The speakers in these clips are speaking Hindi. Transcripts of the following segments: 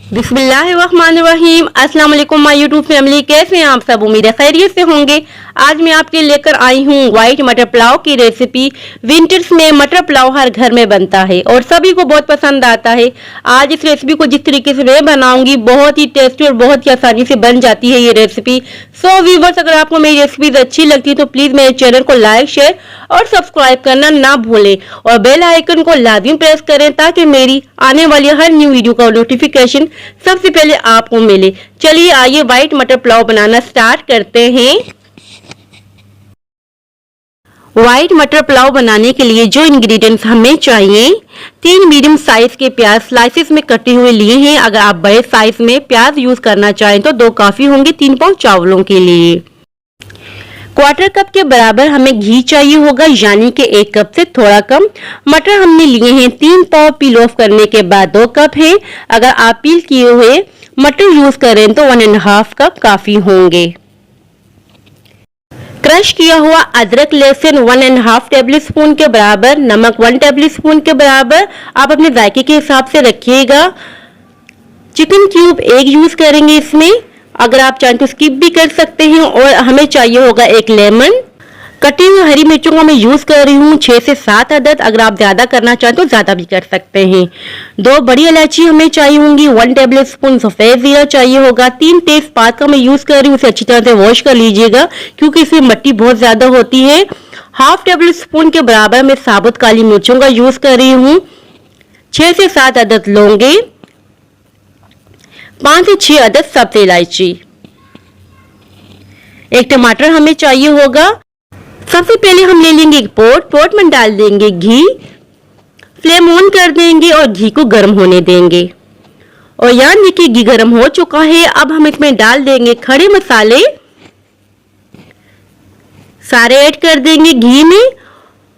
बिस्मिल्लाहिर्रहमानिर्रहीम। अस्सलाम वालेकुम माय यूट्यूब फैमिली, कैसे हैं आप सब? उम्मीद है खैरियत से होंगे। आज मैं आपके लेकर आई हूँ व्हाइट मटर पुलाव की रेसिपी। विंटर्स में मटर पुलाव हर घर में बनता है और सभी को बहुत पसंद आता है। आज इस रेसिपी को जिस तरीके से मैं बनाऊंगी बहुत ही टेस्टी और बहुत ही आसानी से बन जाती है ये रेसिपी। सो व्यूअर्स, अगर आपको मेरी रेसिपीज अच्छी लगती है तो प्लीज मेरे चैनल को लाइक, शेयर और सब्सक्राइब करना ना भूलें और बेल आइकन को लाजिम प्रेस करें ताकि मेरी आने वाली हर न्यू वीडियो का नोटिफिकेशन सबसे पहले आपको मिले। चलिए आइए व्हाइट मटर पुलाव बनाना स्टार्ट करते हैं। व्हाइट मटर पुलाव बनाने के लिए जो इंग्रेडिएंट्स हमें चाहिए, 3 मीडियम साइज के प्याज स्लाइसेस में कटे हुए लिए हैं। अगर आप बड़े साइज में प्याज यूज करना चाहें तो 2 काफी होंगे 3 पाव चावलों के लिए। क्वार्टर कप के बराबर हमें घी चाहिए होगा, यानी कि 1 कप से थोड़ा कम। मटर हमने लिए हैं 3 पाव, पील ऑफ करने के बाद 2 कप है। अगर आप पील किए हुए मटर यूज करें तो 1.5 कप काफी होंगे। क्रश किया हुआ अदरक लहसुन 1.5 टेबल स्पून के बराबर, नमक 1 टेबल स्पून के बराबर, आप अपने जायके के हिसाब से रखिएगा। चिकन क्यूब 1 यूज करेंगे इसमें, अगर आप चाहें तो स्किप भी कर सकते हैं। और हमें चाहिए होगा 1 लेमन। कटी हुई हरी मिर्चों को मैं यूज कर रही हूँ 6 से 7 अदद, अगर आप ज्यादा करना चाहें तो ज्यादा भी कर सकते हैं। 2 बड़ी इलायची हमें चाहिए होंगी, 1 टेबल स्पून सफेद जीरा चाहिए होगा। 3 तेजपात का मैं यूज कर रही हूँ, उसे अच्छी तरह से वॉश कर लीजिएगा क्योंकि इसमें मिट्टी बहुत ज्यादा होती है। 1/2 टेबल स्पून के बराबर मैं साबुत काली मिर्चों का यूज कर रही हूँ। 6 से 7 अदद लौंगे, 5 से 6 अदद सब्ज इलायची। 1 टमाटर हमें चाहिए होगा। सबसे पहले हम ले लेंगे एक पोट में डाल देंगे घी, फ्लेम ऑन कर देंगे और घी को गर्म होने देंगे। और यहाँ देखिए घी गर्म हो चुका है। अब हम इसमें डाल देंगे खड़े मसाले, सारे ऐड कर देंगे घी में।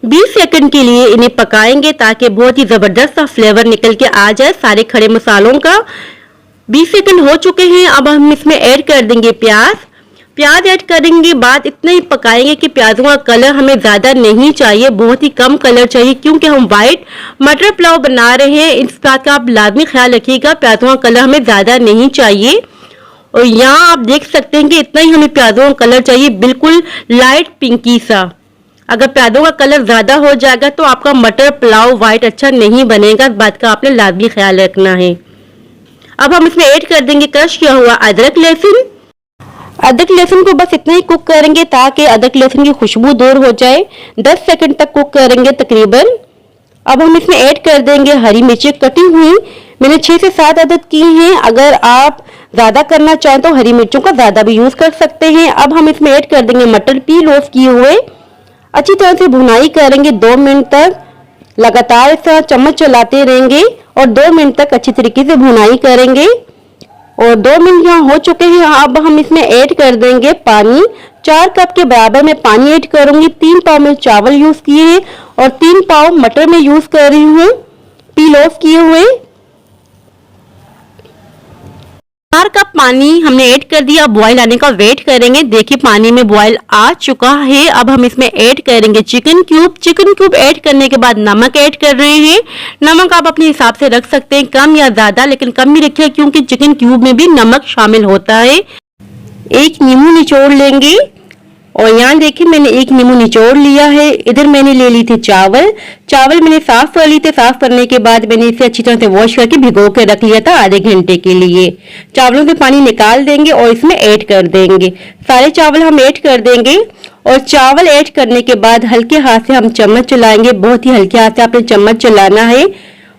20 सेकंड के लिए इन्हें पकाएंगे ताकि बहुत ही जबरदस्त सा फ्लेवर निकल के आ जाए सारे खड़े मसालों का। 20 सेकंड हो चुके हैं। अब हम इसमें ऐड कर देंगे प्याज ऐड करेंगे बाद इतना ही पकाएंगे कि प्याजों का कलर हमें ज्यादा नहीं चाहिए, बहुत ही कम कलर चाहिए क्योंकि हम व्हाइट मटर पुलाव बना रहे हैं। इस बात का आप लाजमी ख्याल रखिएगा, प्याजों का कलर हमें ज्यादा नहीं चाहिए। और यहाँ आप देख सकते हैं कि इतना ही हमें प्याजों का कलर चाहिए, बिल्कुल लाइट पिंकी सा। अगर प्याजों का कलर ज्यादा हो जाएगा तो आपका मटर पुलाव व्हाइट अच्छा नहीं बनेगा, इस बात का आपने लाजमी ख्याल रखना है। अब हम इसमें ऐड कर देंगे क्रश किया हुआ अदरक लहसुन। अदरक लहसुन को बस इतना ही कुक करेंगे ताकि अदरक लहसुन की खुशबू दूर हो जाए। 10 सेकंड तक कुक करेंगे तकरीबन। अब हम इसमें ऐड कर देंगे हरी मिर्चें कटी हुई, मैंने 6 से 7 अदद की हैं। अगर आप ज्यादा करना चाहें तो हरी मिर्चों का ज्यादा भी यूज कर सकते हैं। अब हम इसमें ऐड कर देंगे मटर पील ऑफ किए हुए, अच्छी तरह से भुनाई करेंगे 2 मिनट तक। लगातार इस चम्मच चलाते रहेंगे और 2 मिनट तक अच्छी तरीके से भुनाई करेंगे। और 2 मिनट यहाँ हो चुके हैं। अब हम इसमें ऐड कर देंगे पानी, 4 कप के बराबर मैं पानी ऐड करूंगी। 3 पाव में चावल यूज किए हैं और 3 पाव मटर में यूज कर रही हूँ पील ऑफ किए हुए। 4 कप पानी हमने ऐड कर दिया। अब बॉयल आने का वेट करेंगे। देखिए पानी में बॉयल आ चुका है। अब हम इसमें ऐड करेंगे चिकन क्यूब ऐड करने के बाद नमक ऐड कर रहे हैं। नमक आप अपने हिसाब से रख सकते हैं, कम या ज्यादा, लेकिन कम ही रखिए क्योंकि चिकन क्यूब में भी नमक शामिल होता है। 1 नींबू निचोड़ लेंगे और यहाँ देखिए मैंने 1 नींबू निचोड़ लिया है। इधर मैंने ले ली थी चावल मैंने साफ कर ली थे। साफ करने के बाद मैंने इसे अच्छी तरह से वॉश करके भिगो के रख लिया था आधे घंटे के लिए। चावलों से पानी निकाल देंगे और इसमें ऐड कर देंगे। सारे चावल हम ऐड कर देंगे और चावल ऐड करने के बाद हल्के हाथ से हम चम्मच चलाएंगे, बहुत ही हल्के हाथ से आपने चम्मच चलाना है।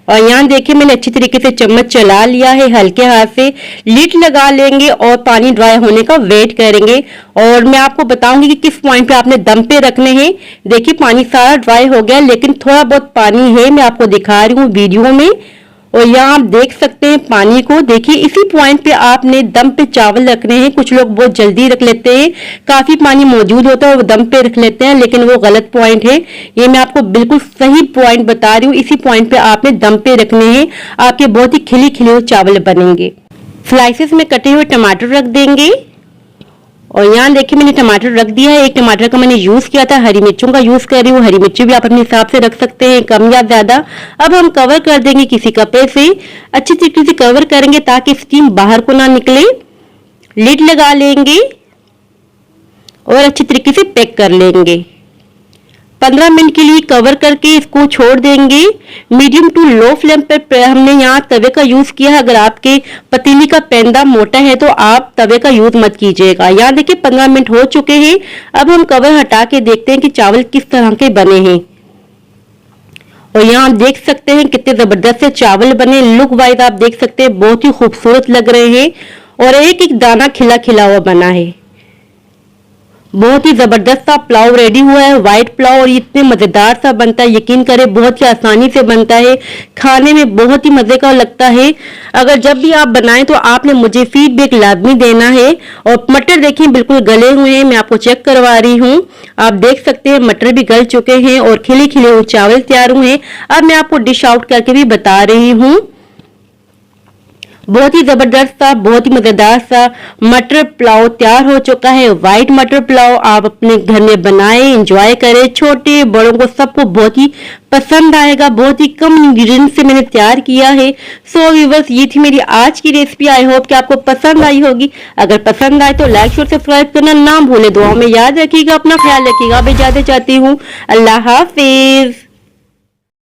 और यहाँ देखिए मैंने अच्छी तरीके से चम्मच चला लिया है, हल्के हाथ से लिड लगा लेंगे और पानी ड्राई होने का वेट करेंगे। और मैं आपको बताऊंगी कि किस पॉइंट पे आपने दम पे रखने हैं। देखिए पानी सारा ड्राई हो गया लेकिन थोड़ा बहुत पानी है, मैं आपको दिखा रही हूँ वीडियो में। और यहाँ आप देख सकते हैं पानी को। देखिए इसी पॉइंट पे आपने दम पे चावल रखने हैं। कुछ लोग बहुत जल्दी रख लेते हैं, काफी पानी मौजूद होता है वो दम पे रख लेते हैं, लेकिन वो गलत पॉइंट है। ये मैं आपको बिल्कुल सही पॉइंट बता रही हूँ। इसी पॉइंट पे आपने दम पे रखने हैं, आपके बहुत ही खिले खिले हुए चावल बनेंगे। स्लाइसेस में कटे हुए टमाटर रख देंगे और यहाँ देखिए मैंने टमाटर रख दिया है, एक टमाटर का मैंने यूज किया था, हरी मिर्चों का यूज कर रही हूँ। हरी मिर्ची भी आप अपने हिसाब से रख सकते हैं, कम या ज्यादा। अब हम कवर कर देंगे किसी कपड़े से, अच्छी तरीके से कवर करेंगे ताकि स्टीम बाहर को ना निकले। लिड लगा लेंगे और अच्छी तरीके से पैक कर लेंगे। 15 मिनट के लिए कवर करके इसको छोड़ देंगे। मीडियम टू लो फ्लेम पर हमने यहाँ तवे का यूज किया है। अगर आपके पतीली का पेंदा मोटा है तो आप तवे का यूज मत कीजिएगा। यहाँ देखिए 15 मिनट हो चुके हैं। अब हम कवर हटा के देखते हैं कि चावल किस तरह के बने हैं। और यहाँ आप देख सकते हैं कितने जबरदस्त से चावल बने। लुक वाइज आप देख सकते हैं बहुत ही खूबसूरत लग रहे हैं और एक एक दाना खिला खिला हुआ बना है। बहुत ही जबरदस्त सा पुलाव रेडी हुआ है, व्हाइट पुलाव, और इतने मजेदार सा बनता है, यकीन करें बहुत ही आसानी से बनता है, खाने में बहुत ही मजे का लगता है। अगर जब भी आप बनाएं तो आपने मुझे फीडबैक लाजमी देना है। और मटर देखिए बिल्कुल गले हुए हैं, मैं आपको चेक करवा रही हूँ। आप देख सकते हैं मटर भी गल चुके हैं और खिले खिले हुए चावल तैयार हुए हैं। अब मैं आपको डिश आउट करके भी बता रही हूँ। बहुत ही जबरदस्त सा, बहुत ही मजेदार सा मटर पुलाव तैयार हो चुका है। व्हाइट मटर पुलाव आप अपने घर में बनाएं, एंजॉय करें। छोटे बड़ों को सबको बहुत ही पसंद आएगा। बहुत ही कम इंग्रेडिएंट्स से मैंने तैयार किया है। सो व्यूअर्स, ये थी मेरी आज की रेसिपी। आई होप कि आपको पसंद आई होगी। अगर पसंद आए तो लाइक और सब्सक्राइब करना ना भूले। दुआ में याद रखिएगा, अपना ख्याल रखिएगा। मैं इजाजत चाहती हूँ। अल्लाह हाफिज।